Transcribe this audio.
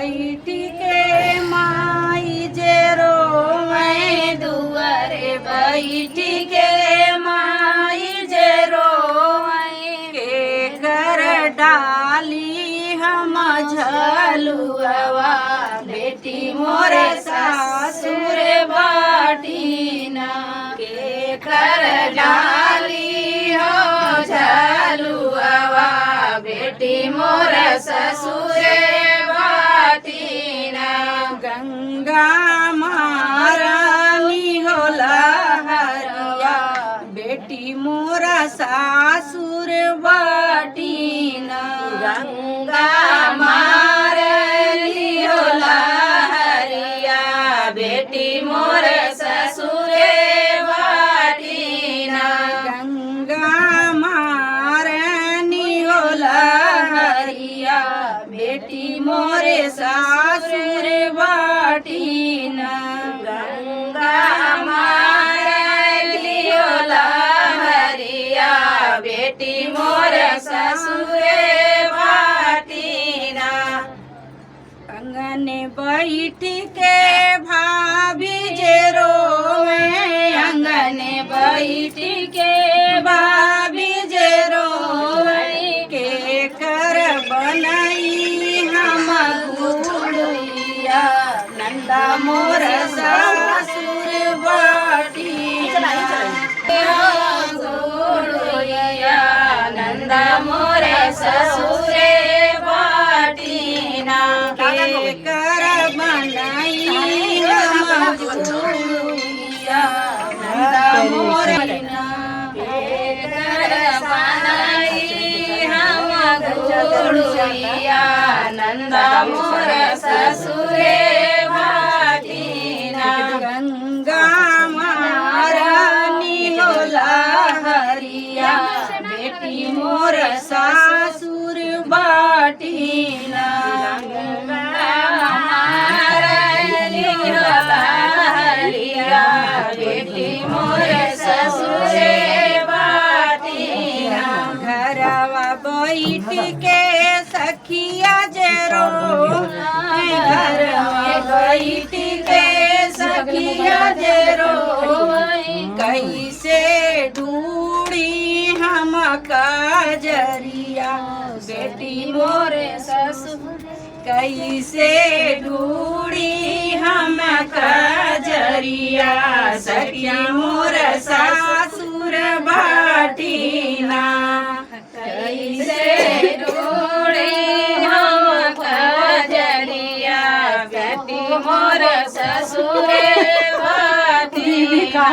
बैठी के माई जे रोवे दुआरे बैठी के माई जे रोवे के कर डाली हम झलुआ बेटी मोर सासुर बाटी ना के कर डाली हो झलुआ बेटी मोर ससुरे बाटीना गंगा महारानी होला हरिया बेटी मोर सासुर बाटीना गंगा महारानी होला हरिया बेटी मोर ससुरे बाटीना गंगा बेटी मोरे सासुर बाटीना गंगा मारली होला हरिया बेटी मोरे ससुर बाटीना अंगन बैठ के भाभी जे रोवे अंगन बैठ के भाभी जे रोवे के कर बनाई हम गुड़िया नंदा मोर ससुर बाटी गुड़िया नंदा मोर ससुर बाटी ना के कर बनाई हम गुड़िया नंदा मोर गुड़िया नंदा मोर ससुरे बाटीना गंगा महारानी होला हरिया बेटी मोर सासुर बाटीना गंगा महारानी होला हरिया बेटी मोर ससुरे बाटीना घरवा बैठ के सखिया जरो घर में बैठ के सखिया जरो कैसे ढूंढी हम काजरिया बेटी मोरे ससुर कैसे ढूंढी हम काजरिया सखिया मोर सासुर बाटीना कैसे मोर ससुर बाटीना